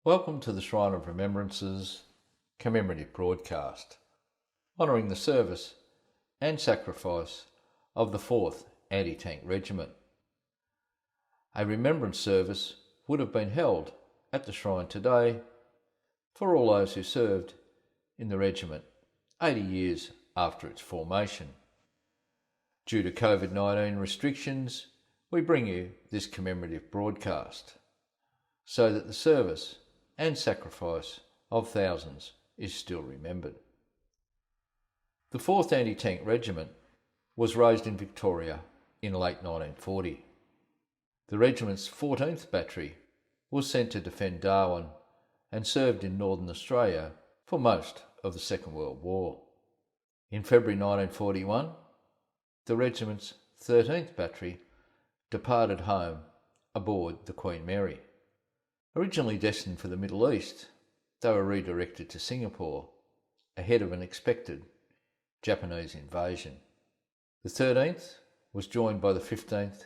Welcome to the Shrine of Remembrance's commemorative broadcast, honouring the service and sacrifice of the 4th Anti-Tank Regiment. A remembrance service would have been held at the shrine today for all those who served in the regiment 80 years after its formation. Due to COVID-19 restrictions, we bring you this commemorative broadcast so that the service and sacrifice of thousands is still remembered. The 4th Anti-Tank Regiment was raised in Victoria in late 1940. The regiment's 14th Battery was sent to defend Darwin and served in Northern Australia for most of the Second World War. In February 1941, the regiment's 13th Battery departed home aboard the Queen Mary. Originally destined for the Middle East, they were redirected to Singapore ahead of an expected Japanese invasion. The 13th was joined by the 15th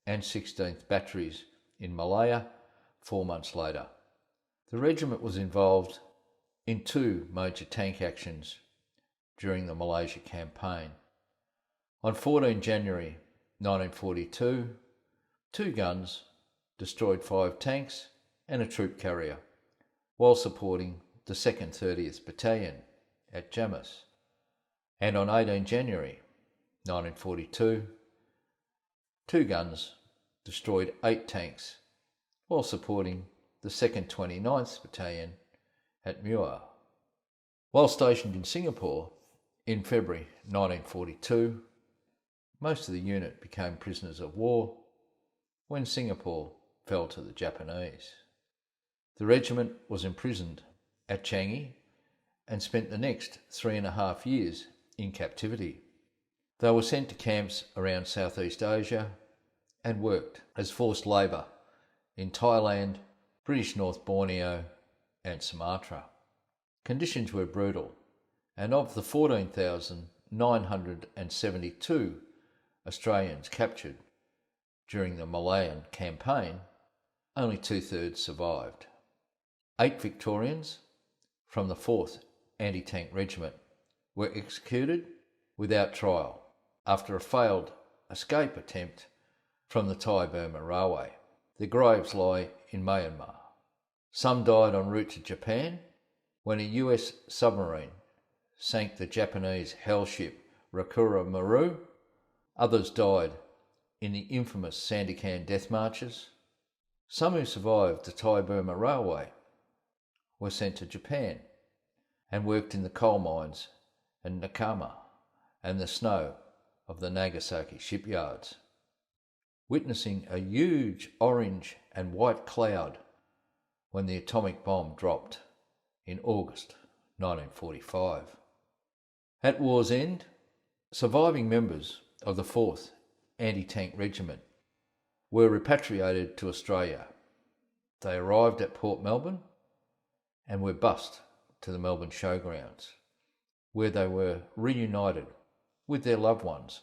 and 16th Batteries in Malaya 4 months later. The regiment was involved in 2 major tank actions during the Malaysia campaign. On 14 January 1942, 2 guns destroyed 5 tanks and a troop carrier, while supporting the 2nd 30th Battalion at Jamus. And on 18 January 1942, 2 guns destroyed 8 tanks, while supporting the 2nd 29th Battalion at Muir. While stationed in Singapore in February 1942, most of the unit became prisoners of war when Singapore fell to the Japanese. The regiment was imprisoned at Changi and spent the next 3.5 years in captivity. They were sent to camps around Southeast Asia and worked as forced labour in Thailand, British North Borneo and Sumatra. Conditions were brutal, and of the 14,972 Australians captured during the Malayan campaign, only 2/3 survived. 8 Victorians from the 4th Anti-Tank Regiment were executed without trial after a failed escape attempt from the Thai-Burma Railway. Their graves lie in Myanmar. Some died en route to Japan when a US submarine sank the Japanese hell ship Rakura Maru. Others died in the infamous Sandakan death marches. Some who survived the Thai-Burma Railway were sent to Japan and worked in the coal mines and Nakama and the snow of the Nagasaki shipyards, witnessing a huge orange and white cloud when the atomic bomb dropped in August 1945. At war's end, surviving members of the 4th Anti-Tank Regiment were repatriated to Australia. They arrived at Port Melbourne and were bussed to the Melbourne Showgrounds, where they were reunited with their loved ones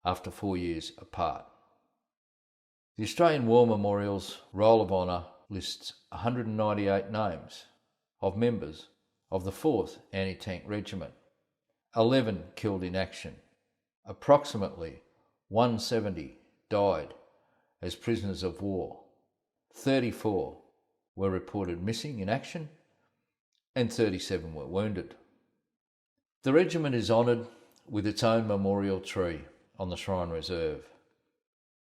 after 4 years apart. The Australian War Memorial's Roll of Honour lists 198 names of members of the 4th Anti-Tank Regiment, 11 killed in action. Approximately 170 died as prisoners of war. 34 were reported missing in action and 37 were wounded. The regiment is honoured with its own memorial tree on the Shrine Reserve.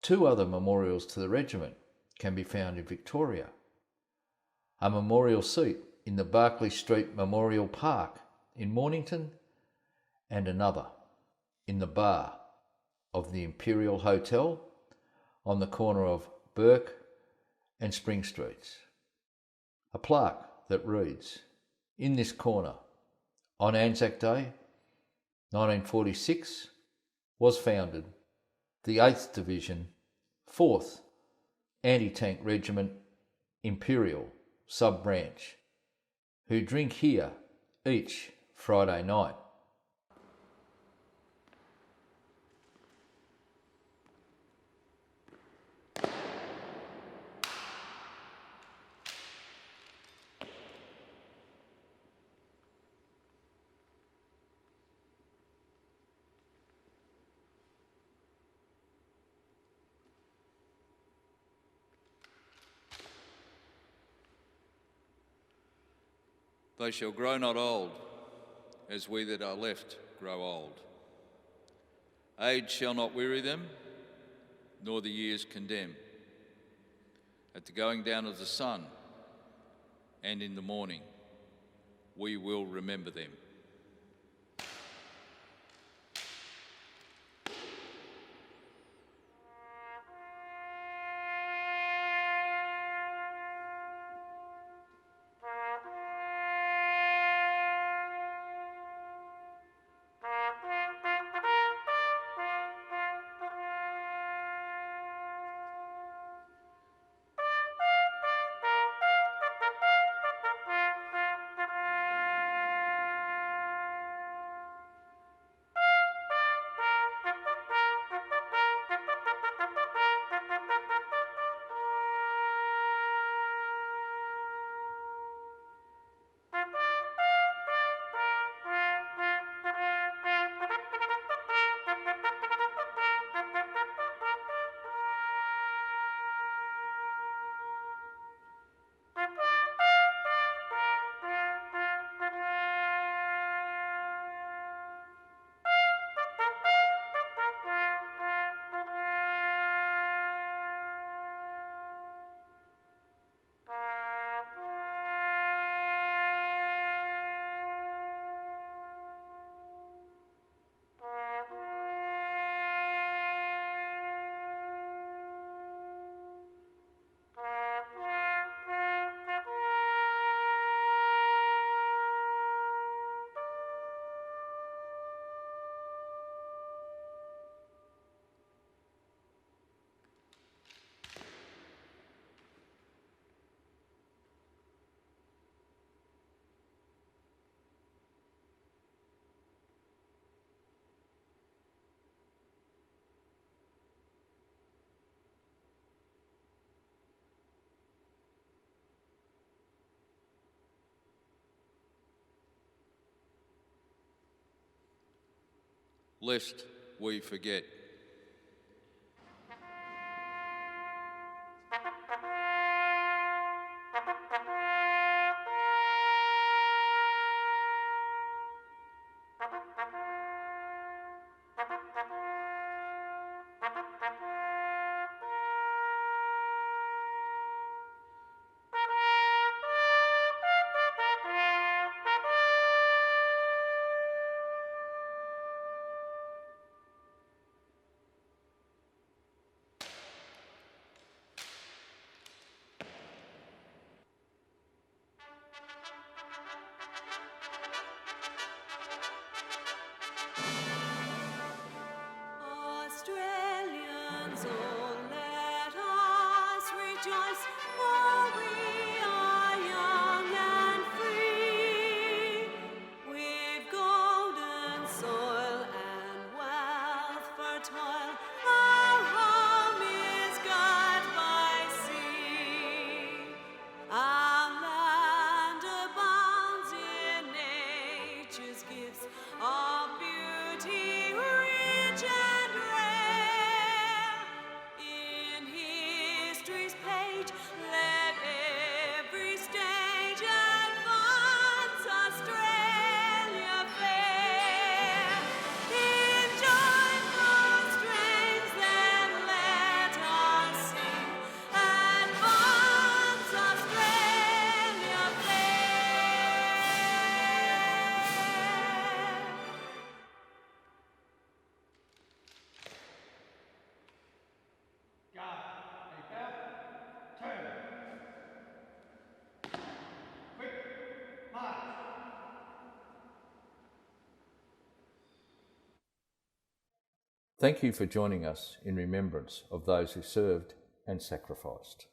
2 other memorials to the regiment can be found in Victoria. A memorial seat in the Barclay Street Memorial Park in Mornington and another in the bar of the Imperial Hotel on the corner of Burke and Spring Streets. A plaque that reads, "In this corner, on Anzac Day, 1946, was founded the 8th Division, 4th Anti-Tank Regiment Imperial Sub-Branch, who drink here each Friday night." They shall grow not old, as we that are left grow old. Age shall not weary them, nor the years condemn. At the going down of the sun and in the morning, we will remember them. Lest we forget. Australians, oh, let us rejoice, for we are young and free. We've golden soil and wealth fertile, our home is God by sea. Our land abounds in nature's gifts of beauty rich and rare. In history's page, let every stage advance Australia fair. In joyful strains, then let us sing, advance Australia fair. Guard, about, turn. Quick, march. Thank you for joining us in remembrance of those who served and sacrificed.